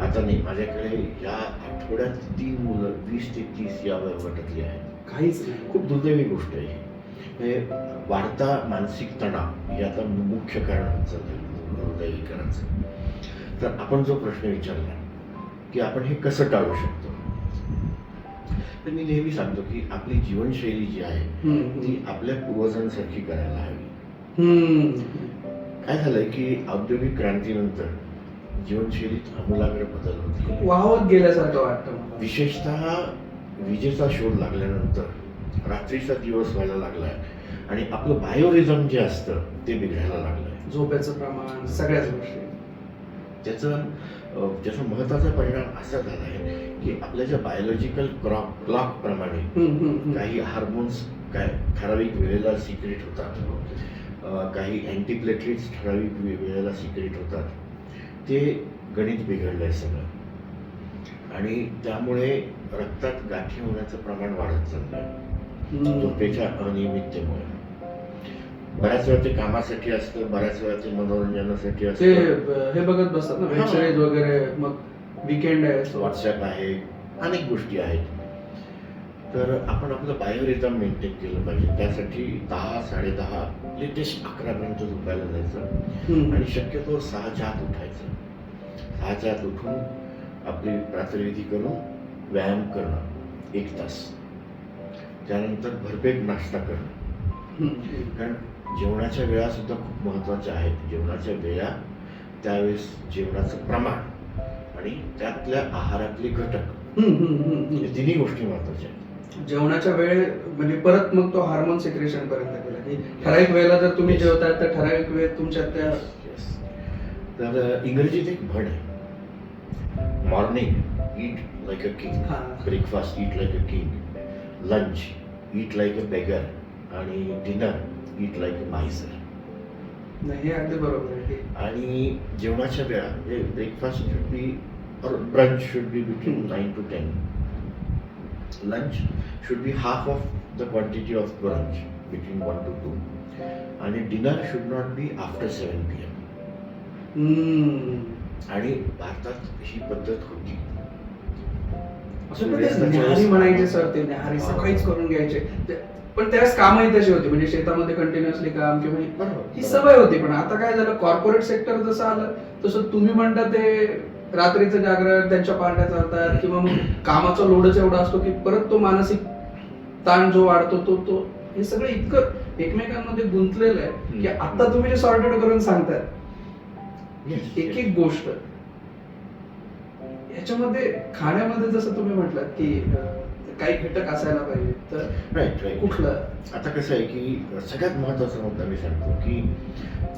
आता नाही. माझ्याकडे या आठवड्यात 3 मुलं 20 ते 30 या वयोगटातली आहेत. काहीच नाही. खूप दुर्दैवी गोष्ट आहे ही. हे वाढता मानसिक तणाव हे आता मुख्य कारण होत चाललंय हृदयविकाराचं. तर आपण जो प्रश्न विचारला की आपण हे कसं टाळू शकतो, तर मी नेहमी सांगतो की आपली जीवनशैली जी आहे ती आपल्या पूर्वजांसारखी करायला हवी. काय झालंय की औद्योगिक क्रांतीनंतर जीवनशैलीत आमूलाग्र बदल होते. वाहवत गेल्यासारखं वाटतं मला. विशेषतः विजेचा शोध लागल्यानंतर रात्रीचा दिवस व्हायला लागलाय आणि आपलं बायोरिझम जे असतं ते बिघडायला लागलंय. झोपेचं प्रमाण, सगळ्याच गोष्टी. त्याचा महत्वाचा परिणाम असा झाला आहे की आपल्या ज्या बायोलॉजिकल क्लॉक प्रमाणे काही हार्मोन्स काय ठराविक वेळेला सिक्रेट होतात, काही अँटीप्लेटलेट्स ठराविक वेळेला सिक्रेट होतात, ते गणित बिघडलंय सगळं आणि त्यामुळे रक्तात गाठी होण्याचं प्रमाण वाढत चाललंय झोपेच्या अनियमिततेमुळे. बऱ्याच वेळा ते कामासाठी असतं, बऱ्याच वेळा ते मनोरंजनासाठी ते असतं. हे बघत बसतात ना वेब सिरीज वगैरे, मग वीकेंड आहे, व्हॉट्सअप आहे, अनेक गोष्टी आहेत. तर आपण आपलं बायोरिझम मेंटेन केलं पाहिजे. त्यासाठी 10, 10:30, लेटेस्ट 11पर्यंत झोपायला जायचं आणि शक्यतो 6च्या आत उठायचं. 6च्या आत उठून आपली प्रातर्विधी करून व्यायाम करणं 1 तास, त्यानंतर भरपेट नाश्ता करणं. कारण जेवणाच्या वेळा सुद्धा खूप महत्त्वाच्या आहेत. जेवणाच्या वेळा, त्यावेळेस जेवणाचं प्रमाण आणि त्यातल्या आहारातले घटक, हे तिन्ही गोष्टी महत्त्वाच्या आहेत. जेवणाच्या वेळ म्हणजे परत मग तो हार्मोन सिक्रेशन पर्यंत गेला की ठराविक वेळेला जर तुम्ही जेवताय तर ठराविक वेळ तुमच्या त्या. तर इंग्रजीत एक म्हण आहे, morning eat like a king, breakfast eat like a king, lunch eat like a beggar आणि डिनर ईट लाईक अ मायझर. नाही, हे अगदी बरोबर आहे. आणि जेवणाच्या वेळा ब्रेकफास्ट शुड बी और brunch should be between 9 to 10. Lunch should be half of the quantity of brunch between 1 to 2. आणि dinner should not be after 7 PM. आणि भारतात ही पद्धत होती. न्याहारी म्हणायचे सर, ते न्याहारी सकाळीच करून घ्यायचे. पण त्यावेळेस कामही तशी होती, म्हणजे शेतामध्ये कंटिन्युअसली काम किंवा ही सवय होती. पण आता काय झालं, कॉर्पोरेट सेक्टर जसं आलं तसं तुम्ही म्हणता ते रात्रीचं जागरण, त्यांच्या पार्ट्या चालतात किंवा मग कामाचा लोडच एवढा असतो की परत तो मानसिक ताण जो वाढतो तो हे सगळं इतकं एकमेकांमध्ये गुंतलेलं आहे की आता तुम्ही जे सॉर्टेड करून सांगताय एक एक गोष्ट याच्यामध्ये, खाण्यामध्ये जसं तुम्ही म्हटलात की काही घटक असायला पाहिजे, तर राईट कुठलं? आता कसं आहे की सगळ्यात महत्त्वाचा मुद्दा मी सांगतो की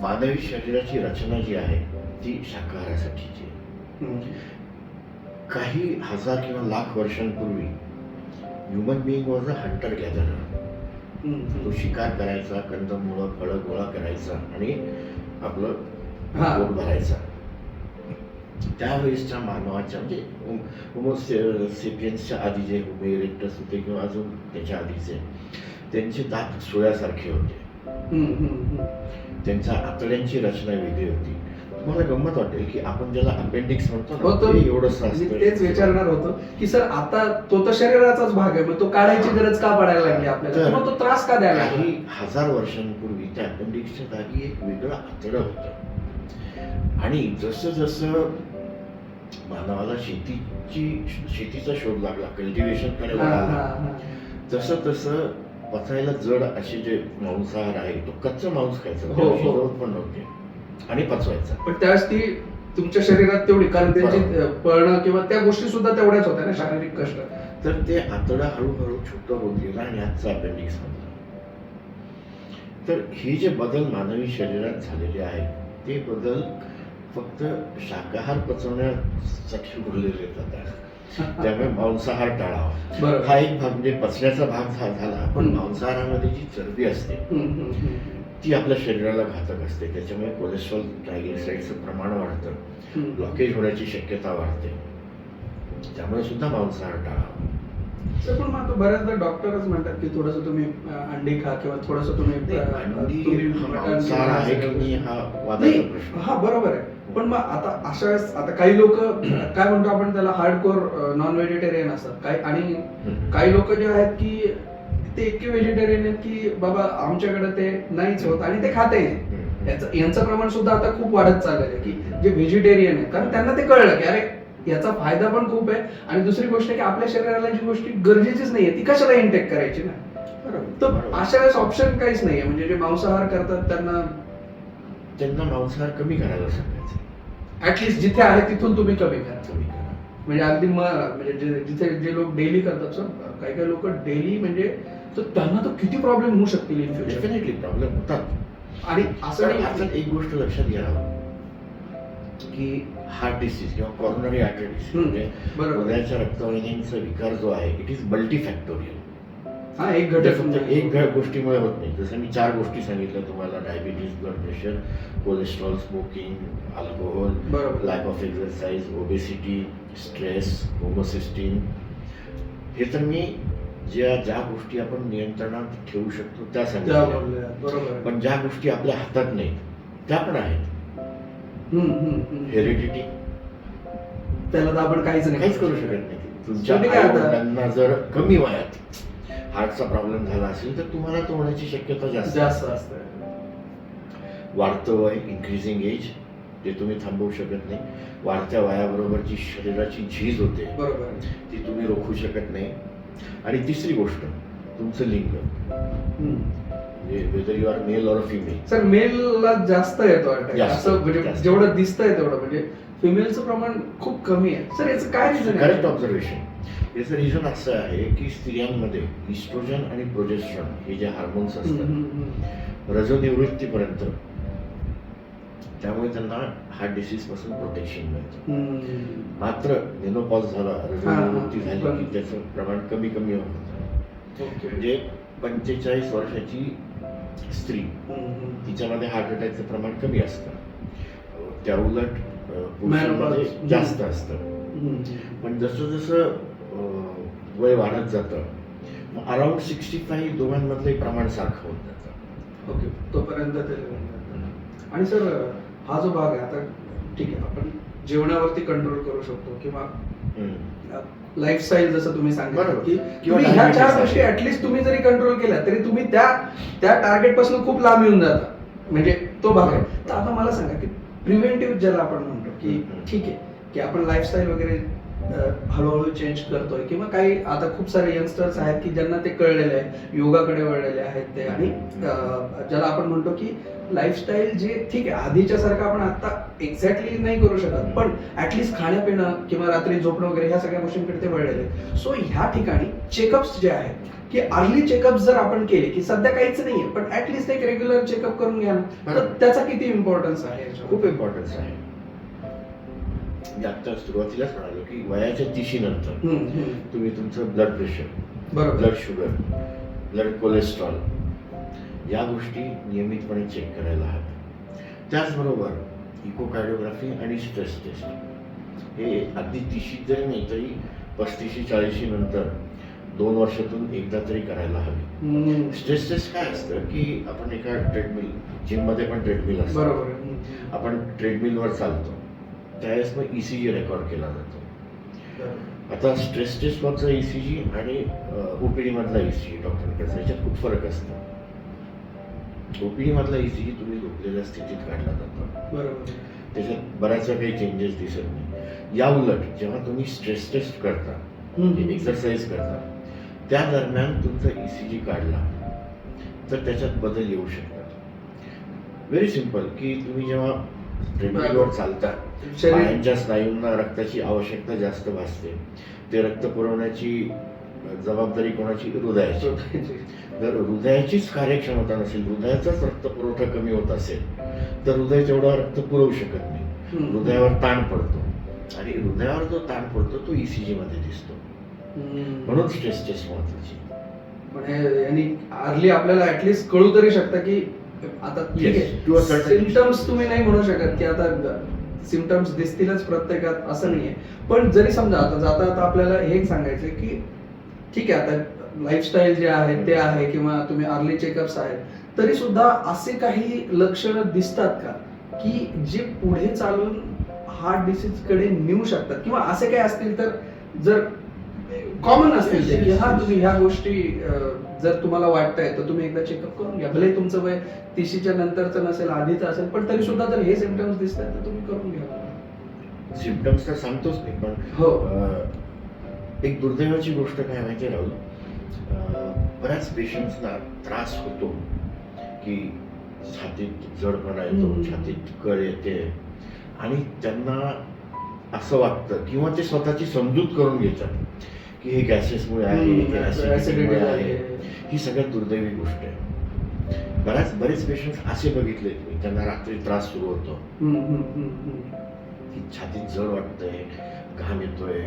मानवी शरीराची रचना जी आहे ती शाकाहारासाठीची. काही 1000 किंवा लाख वर्षांपूर्वी human being was a hunter gatherer. तो शिकार करायचा, कंदमुळं फळं गोळा करायचा आणि आपलं पोट भरायचा. त्यावेळेसच्या मानवाच्या म्हणजे होमोसेपियन्सच्या आधी जे होमो इरेक्टस होते किंवा अजून त्याच्या आधीचे, त्यांचे दात सुळ्यासारखे होते. त्यांच्या आतड्यांची रचना वेगळी होती. तुम्हाला गंमत वाटेल की आपण ज्याला अपेंडिक्स म्हणतो एवढंच असतं. तेच विचारणार होतो की सर आता तो तर शरीराचाच भाग आहे, मग तो काढायची गरज का पडायला लागली आपल्याला, मग तो त्रास का द्यायला लागला? काही 1000 वर्षांपूर्वी त्या अपेंडिक्सच्या जागी एक वेगळं आतडं होतं. आणि जसं जसं मानवाला शेतीचा शोध लागला, कल्टिव्हेशन कडे वळाला, तसं तसं पचायला जड असे जे मांसाहार आहे तो कच्चा मांस खायचा, शिजवत पण नव्हते आणि पचवायचा. पण त्यावेळेस ती तुमच्या शरीरात तेवढी, कारण त्यांची पळणं किंवा त्या गोष्टी सुद्धा तेवढ्याच होत्या ना, शारीरिक कष्ट. तर ते आतडं हळूहळू छोटं होत गेलं आणि आजचं अपेंडिक्स बनलं. तर हे जे बदल मानवी शरीरात झालेले आहेत ते बदल फक्त शाकाहार पचवण्यासाठी उरलेले जातात. त्यामुळे मांसाहार टाळावा. बरोबर. हा एक भाग म्हणजे पचण्याचा भाग झाला, पण मांसाहारामध्ये जी चरबी असते ती आपल्या शरीराला घातक असते. त्याच्यामुळे कोलेस्ट्रॉल, ट्रायग्लिसराईडचं प्रमाण वाढतं, ब्लॉकेज होण्याची शक्यता वाढते. त्यामुळे सुद्धा मांसाहार टाळावा. तर पण मग आता बऱ्याचदा डॉक्टरच म्हणतात की थोडंसं तुम्ही अंडी खा किंवा थोडंसं तुम्ही अंडी मांसाहार आहे की नाही हा वादाचा प्रश्न. हा बरोबर आहे. पण मग आता अशा वेळेस आता काही लोक काय म्हणतो आपण त्याला, हार्डकोर नॉन व्हेजिटेरियन असतात काही, आणि काही लोक जे आहेत की ते इतके व्हेजिटेरियन आहेत की बाबा आमच्याकडे ते नाहीच होत आणि ते खातही नाही. यांचं प्रमाण सुद्धा आता खूप वाढत चाललेलं आहे की जे व्हेजिटेरियन आहेत, कारण त्यांना ते कळलं की अरे याचा फायदा पण खूप आहे, आणि दुसरी गोष्ट आहे की आपल्या शरीराला जी गोष्टी गरजेचीच नाहीये ती कशाला इनटेक करायची ना. तर अशा वेळेस ऑप्शन काहीच नाहीये. म्हणजे जे मांसाहार करतात त्यांना मांसाहार कमी करायला सांगायचं. ऍटलीस्ट जिथे आहे तिथून तुम्ही कमी करा. कमी करा. म्हणजे अगदी म्हणजे जिथे जे लोक डेली करतात सर, काही काही लोक डेली म्हणजे, तर त्यांना तर किती प्रॉब्लेम होऊ शकतील इन फ्युचर. डेफिनेटली प्रॉब्लेम होतात. आणि असं नाही अर्थात एक गोष्ट लक्षात घ्यावं की हार्ट डिसीज किंवा कॉर्नरी आर्टरी डिसीज म्हणजे हृदयाच्या रक्तवाहिन्यांचा विकार जो आहे, इट इज मल्टीफॅक्टोरियल. हा एक घटक फक्त एक गोष्टीमुळे होत नाही. जसं मी 4 गोष्टी सांगितल्या तुम्हाला, diabetes, blood pressure, cholesterol, smoking, alcohol, lack of exercise, obesity, stress, homocysteine. हे तर मी ज्या गोष्टी आपण नियंत्रणात ठेवू शकतो त्या सांगितल्या. पण ज्या गोष्टी आपल्या हातात नाहीत त्या पण आहेत. हेरिडिटी, त्याला तर आपण काहीच करू शकत नाही. तुमच्या आई-वडिलांना जर कमी वयात हार्टचा प्रॉब्लेम झाला असेल तर तुम्हाला तो होण्याची शक्यता जास्त असते. वाढतं वय, इन्क्रीजिंग एज, जे तुम्ही थांबवू शकत नाही. वाढत्या वयाबरोबर जी शरीराची झीज होते ती तुम्ही रोखू शकत नाही. आणि तिसरी गोष्ट, तुमचं लिंग, whether you are male or female. Sir मेलला जास्त येतो असं, म्हणजे जेवढं दिसतंय तेवढं, म्हणजे फिमेलचं प्रमाण खूप कमी आहे. सर याचं काय रिझन आहे? Correct observation. याचं रिझन असं आहे की स्त्रियांमध्ये इस्ट्रोजन आणि प्रोजेस्ट्रॉन हे जे हार्मोन्स असतात रजोनिवृत्तीपर्यंत, त्यामुळे त्यांना हार्ट डिसीज पासून प्रोटेक्शन मिळतं. मात्र मेनोपॉज झाला, रजोनिवृत्ती झाली की त्याचं प्रमाण कमी कमी होतं. म्हणजे 45 वर्षाची स्त्री, तिच्यामध्ये हार्ट अटॅकचं प्रमाण कमी असतं. त्या उलट पुरुषांमध्ये जास्त असतं. पण जसं जसं वय वाढत जातं अराउंड 65 दोघांमधलं प्रमाण सारखं होत जातं. ओके, तोपर्यंत ते. आणि सर हा जो भाग आहे, आता ठीक आहे आपण जेवणावरती कंट्रोल करू शकतो किंवा लाईफस्टाईल जसं तुम्ही सांगितलं की ह्या 4 गोष्टी ऍटलीस्ट तुम्ही जरी कंट्रोल केल्या तरी तुम्ही त्या टार्गेट पासून खूप लांब येऊन जाता, म्हणजे तो भाग आहे. तर आता मला सांगा की प्रिव्हेंटिव्ह ज्याला आपण म्हणतो की ठीक आहे की आपण लाईफस्टाईल वगैरे हळूहळू चेंज करतोय, किंवा काही आता खूप सारे यंगस्टर्स आहेत की ज्यांना ते कळलेले आहे, योगाकडे वळलेले आहेत ते, आणि ज्याला आपण म्हणतो की लाईफस्टाईल जे ठीक आहे आधीच्या सारखं आपण आता एक्झॅक्टली नाही करू शकत, पण ऍटलीस्ट खाण्यापिणं किंवा रात्री झोपणं वगैरे ह्या सगळ्या गोष्टींकडे ते वळलेले आहेत. सो ह्या ठिकाणी चेकअप्स जे आहेत की अर्ली चेकअप जर आपण केले, की सध्या काहीच नाहीये पण ऍटलीस्ट एक रेग्युलर चेकअप करून घ्या ना, तर त्याचा किती इम्पॉर्टन्स आहे? खूप इम्पॉर्टन्स आहे. आता सुरुवातीलाच म्हणालो की वयाच्या 30 नंतर तुम्ही तुमचं blood pressure, blood sugar, blood cholesterol या गोष्टी नियमितपणे चेक करायला हव्या. त्याचबरोबर इकोकार्डिओग्राफी आणि स्ट्रेस टेस्ट हे अगदी 30 जरी नाही तरी 35-40 नंतर 2 वर्षातून एकदा तरी करायला हवी. स्ट्रेस टेस्ट काय असतं की आपण एका ट्रेडमिल, जिममध्ये पण ट्रेडमिल असतं, आपण ट्रेडमिलवर चालतो, त्यावेळेस मग ECG रेकॉर्ड केला जातो. आता स्ट्रेस टेस्ट मधचा ECG आणि OPD मधला ECG डॉक्टरांकडचा याच्यात खूप फरक असतो. OPD मधला ECG तुम्ही झोपलेल्या स्थितीत काढला जातो, त्याच्यात बऱ्याच काही चेंजेस दिसत नाही. या उलट जेव्हा तुम्ही स्ट्रेस टेस्ट करता, एक्सरसाइज करता, त्या दरम्यान तुमचा ECG काढला तर त्याच्यात बदल येऊ शकतात. व्हेरी सिम्पल की तुम्ही जेव्हा ट्रेडमिलवर चालतात, शरीर पायांच्या स्नायूंना रक्ताची आवश्यकता जास्त भासते. ते रक्त पुरवण्याची जबाबदारी कोणाची? हृदयाची. जर हृदयाचीच कार्यक्षमता नसेल, हृदयाचाच रक्त पुरवठा कमी होत असेल, तर हृदय तेवढा रक्त पुरवू शकत नाही. हृदयावर ताण पडतो आणि हृदयावर जो ताण पडतो तो ECG मध्ये दिसतो. म्हणून स्ट्रेस टेस्ट महत्वाची. म्हणजे यांनी अर्ली आपल्याला ऍटलीस्ट कळू तरी शकतं की आता ठीक To a आहे, certain सिम्पटम्स तुम्ही नाही म्हणू शकत की आता सिम्पटम्स दिसतीलच प्रत्येकात असं नाहीये. पण जरी समजा आता जाता जाता आपल्याला हे सांगायचं की ठीक आहे, आता लाईफस्टाईल जे आहे ते आहे किंवा तुम्ही अर्ली चेकअप्स आहेत, तरी सुद्धा असे काही लक्षणं दिसतात का की जे पुढे चालून हार्ट डिसीज कडे नेऊ शकतात, किंवा असे काही असतील तर जर कॉमन असतील ते की हा तुम्ही ह्या गोष्टी जर तुम्हाला वाटतंय तर तुम्ही एकदा चेकअप करून घ्या, भले तुमचं वय 30च्या नंतरचं नसेल, आधीचं असेल, पण तरी सुद्धा जर हे सिम्पटम्स दिसतात तर तुम्ही करून घ्या. सिम्पटम्स तर सांगतोच नाही, पण हो. एक दुर्दैवाची गोष्ट काय माहिती राहुल, बऱ्याच पेशंट्सना त्रास होतो की छातीत जडपणा येतो, छातीत कळ येते आणि त्यांना असं वाटतं किंवा ते स्वतःची समजूत करून घेतात की हे गॅसेसमुळे आहे, हे acidity-मुळे आहे. ही सगळ्यात दुर्दैवी गोष्ट आहे. बरेच पेशंट्स असे बघितलेत मी, त्यांना रात्री त्रास सुरू होतो की छातीत जड वाटतंय, घाम येतोय,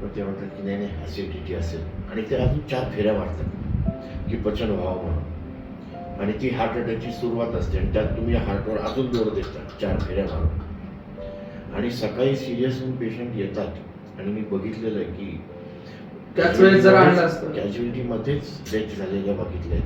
मग ते म्हणतात की नाही ऍसिडिटी असेल, आणि ते अजून 4 फेऱ्या मारतात की पचन व्हावं म्हणून, आणि ती हार्ट अटॅकची सुरुवात असते आणि त्यात तुम्ही हार्टवर अजून जोर देतात 4 फेऱ्या मारून. आणि सकाळी सिरियस होऊन पेशंट येतात आणि मी बघितलेलं आहे की त्याच वेळेस जर आणलं असतं, कॅज्युअलिटी मध्येच डेथ झालेल्या बघितल्या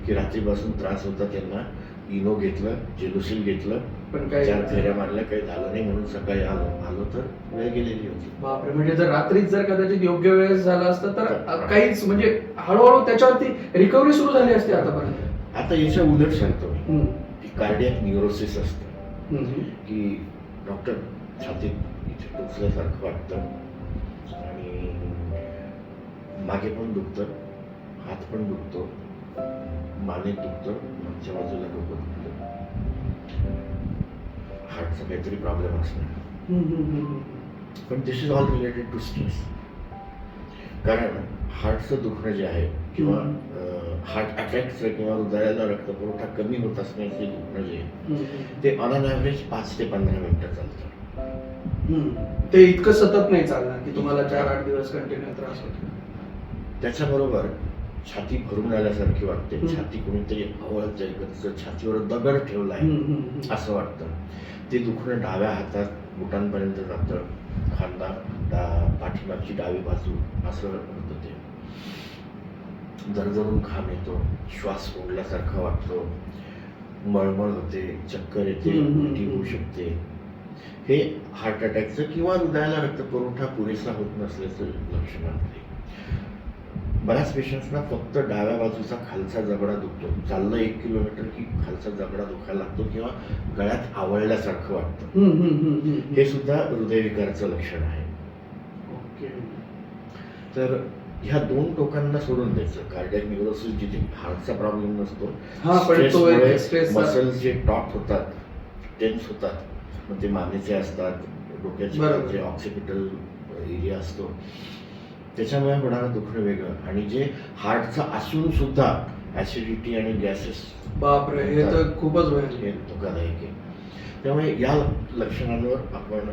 की रात्रीपासून त्रास होता त्यांना, इनो घेतलं, जेलुसिल घेतलं, पण काय 4 फेऱ्या मारल्या, काही झालं नाही म्हणून सकाळी आलो तर वेळ गेलेली होती. बापरे, म्हणजे जर रात्रीच जर कदाचित योग्य वेळेस झालं असतं तर काहीच म्हणजे हळूहळू त्याच्यावरती रिकव्हरी सुरू झाली असते आतापर्यंत. आता याच्या उलट सांगतो मी की कार्डियक न्यूरोसिस असतं की डॉक्टर छातीत इथे टोचल्यासारखं वाटतं आणि मागे पण दुखतं, हात पण दुखतो, मानेत दुखतं, मागच्या बाजूला डोकं दुखतं, हार्टचा काहीतरी प्रॉब्लेम असणार. पण this is all related to stress. कारण हार्टचं दुखणं जे आहे किंवा हार्ट अटॅकचं किंवा हृदयाला रक्तपुरवठा कमी होत असण्याचे दुखणं जे आहे ते ऑन अन ॲव्हरेज 5 ते 15 मिनिटं चालतं. ते इतकं सतत नाही चालणार की तुम्हाला 4-8 दिवस कंटिन्यू त्रास होतो. त्याच्याबरोबर छाती भरून आल्यासारखी वाटते, छाती कोणीतरी आवळत जाईल, छातीवर दगड ठेवलाय असं वाटतं. ते दुखणं डाव्या हातात बोटांपर्यंत जातं, खांदा पाठीमागची डावी बाजू असं होतं. ते दरदरून घाम येतो, श्वास कोंडल्यासारखा वाटतो, मळमळ होते, चक्कर येते, उलटी होऊ शकते. हे हार्ट अटॅकचं किंवा हृदयाला रक्तपुरवठा पुरेसा होत नसल्याचं लक्षण आहे. बऱ्याच पेशंट्सना फक्त डाव्या बाजूचा खालचा जबडा दुखतो, चाललं 1 किलोमीटर की खालचा जबडा दुखायला लागतो किंवा गळ्यात आवळल्यासारखं वाटतं. हे सुद्धा हृदयविकाराचं लक्षण आहे. तर ह्या 2 टोकांना सोडून द्यायचं. कार्डियक न्यूरोसिस जिथे हार्टचा प्रॉब्लेम नसतो, मसल्स जे टॉप होतात, टेन्स होतात, म्हणजे मानेचे असतात, डोक्याचे जे ऑक्सिपिटल एरिया असतो, त्याच्यामुळे होणारं दुखणं वेगळं, आणि जे हार्टचं असून सुद्धा ऍसिडिटी आणि गॅसेस, बापरे, हे तर खूपच हे धोकादायक आहे. त्यामुळे या लक्षणांवर आपण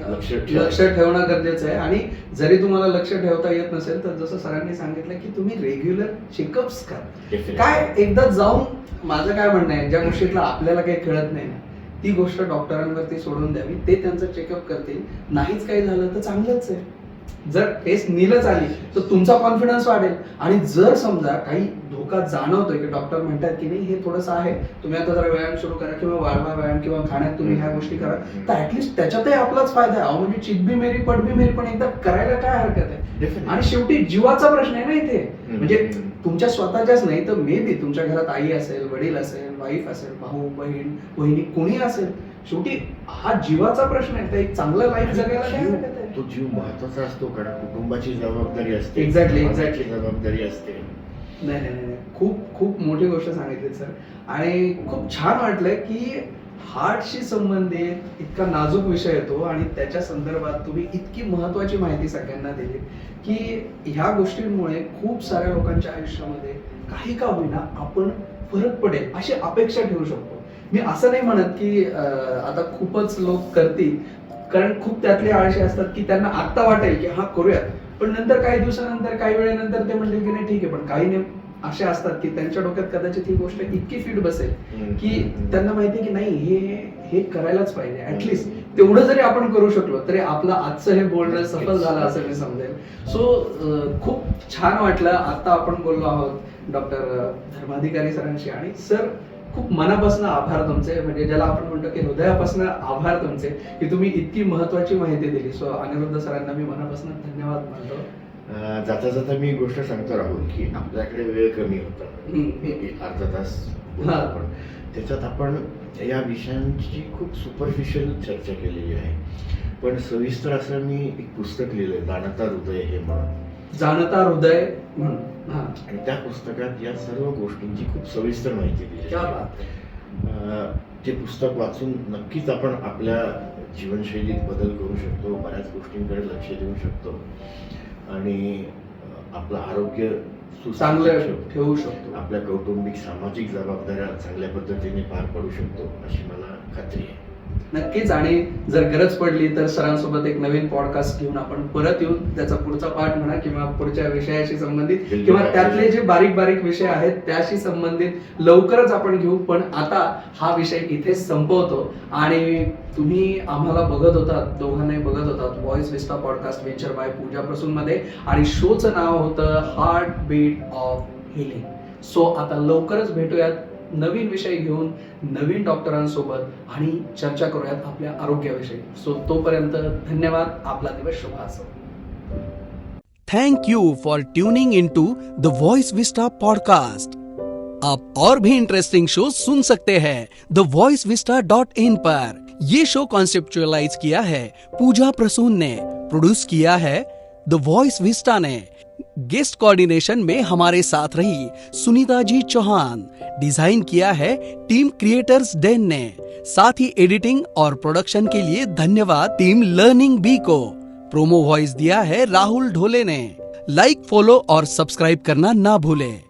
लक्ष ठेवणं गरजेचं आहे. आणि जरी तुम्हाला लक्ष ठेवता येत नसेल तर जसं सरांनी सांगितलं की तुम्ही रेग्युलर चेकअप्स करा. काय एकदा जाऊन, माझं काय म्हणणं आहे, ज्या गोष्टीतला आपल्याला काही कळत नाही ना ती गोष्ट डॉक्टरांवरती सोडून द्यावी, ते त्यांचं चेकअप करतील. नाहीच काही झालं तर चांगलंच आहे. जर टेस्ट नीलच आली तर तुमचा कॉन्फिडन्स वाढेल. आणि जर समजा काही धोका जाणवतोय की डॉक्टर म्हणतात की नाही हे थोडंसं आहे, तुम्ही आता जरा व्यायाम सुरू करा किंवा वाढवा व्यायाम किंवा खाण्यात तुम्ही ह्या गोष्टी करा, तर ऍटलीस्ट त्याच्यातही आपलाच फायदा आहे. म्हणजे चितबी मेरी पडबी मेरी पण एकदा करायला काय हरकत आहे. आणि शेवटी जीवाचा प्रश्न आहे ना इथे. म्हणजे तुमच्या स्वतःच्याच नाही तर मे बी तुमच्या घरात आई असेल, वडील असेल, वाईफ असेल, भाऊ बहीण वहिनी कोणी असेल, शेवटी हा जीवाचा प्रश्न आहे. तर एक चांगलं लाईफ जगायला काय हरकत आहे. तो जीव महत्वाचा असतो, कारण कुटुंबाची जबाबदारी असते, एक्झॅक्टली जबाबदारी असते. नाही नाही नाही खूप खूप मोठी गोष्ट सांगितली सर. आणि खूप छान वाटलं की हार्टशी संबंधित इतका नाजूक विषय येतो आणि त्याच्या संदर्भात तुम्ही इतकी महत्वाची माहिती सगळ्यांना दिली की ह्या गोष्टींमुळे खूप साऱ्या लोकांच्या आयुष्यामध्ये काही का होईना आपण फरक पडेल अशी अपेक्षा ठेवू शकतो. मी असं नाही म्हणत की आता खूपच लोक करतील, कारण खूप त्यातले आळशी असतात की त्यांना आत्ता वाटेल की हा करूयात, पण नंतर काही दिवसानंतर काही वेळेनंतर ते म्हणतील की नाही ठीक आहे. पण काही नेम असे असतात की त्यांच्या डोक्यात कदाचित ही गोष्ट इतकी फिट बसेल की त्यांना माहिती की नाही हे करायलाच पाहिजे. ऍटलिस्ट तेवढं जरी आपण करू शकलो तरी आपलं आजचं हे बोलणं सफल झालं असं मी समजेल. सो खूप छान वाटलं. आता आपण बोललो आहोत डॉक्टर धर्माधिकारी सरांशी आणि सर खूप मनापासून आभार तुमचे, म्हणजे ज्याला आपण म्हणतो की हृदयापासून आभार तुमचे की तुम्ही इतकी महत्वाची माहिती दिली. सो अनिरुद्ध सरांना मी मनापासून धन्यवाद मानतो. जाता जाता मी गोष्ट सांगतो राहुल की आपल्याकडे वेळ कमी होता, अर्धा तास बोललो आपण. त्याच्यात आपण या विषयांची खूप सुपरफिशियल चर्चा केलेली आहे, पण सविस्तर असं मी एक पुस्तक लिहिलंय, जाणता हृदय हे म्हणून. जाणता हृदय म्हणून. आणि त्या पुस्तकात या सर्व गोष्टींची खूप सविस्तर माहिती दिली आहे. ते पुस्तक वाचून नक्कीच आपण आपल्या जीवनशैलीत बदल करू शकतो, बऱ्याच गोष्टींकडे लक्ष देऊ शकतो आणि आपलं आरोग्य चांगलं ठेवू शकतो. आपल्या कौटुंबिक सामाजिक जबाबदाऱ्या चांगल्या पद्धतीने पार पडू शकतो अशी मला खात्री आहे. नक्कीच. आणि जर गरज पडली तर सरांसोबत एक नवीन पॉडकास्ट घेऊन आपण परत येऊन त्याचा पुढचा पार्ट म्हणा किंवा पुढच्या विषयाशी संबंधित किंवा त्यातले जे बारीक बारीक विषय आहेत त्याशी संबंधित लवकरच आपण घेऊ. पण आता हा विषय इथे संपवतो. आणि तुम्ही आम्हाला बघत होतात, दोघांनाही बघत होतात voice vista podcast venture by Puja Prasoon मध्ये, आणि शोचं नाव होतं heart beat of healing. So आता लवकरच भेटूयात नवीन विषय घेऊन, नवीन डॉक्टरांसोबत, आणि चर्चा करूयात आपल्या आरोग्याविषयी. सो तोपर्यंत धन्यवाद. आपला दिवस शुभ असो. Thank you for tuning into the voice vista podcast. आप और भी इंटरेस्टिंग शो सुन सकते हैं thevoicevista.in पर. ये शो कॉन्सेप्चुअलाइज किया है पूजा प्रसून ने, प्रोड्यूस किया है द वॉइस विस्टा ने. गेस्ट कोऑर्डिनेशन में हमारे साथ रही सुनीता जी चौहान. डिजाइन किया है टीम क्रिएटर्स डेन ने. साथ ही एडिटिंग और प्रोडक्शन के लिए धन्यवाद टीम लर्निंग बी को. प्रोमो वॉइस दिया है राहुल ढोले ने. लाइक, फॉलो और सब्सक्राइब करना ना भूलें.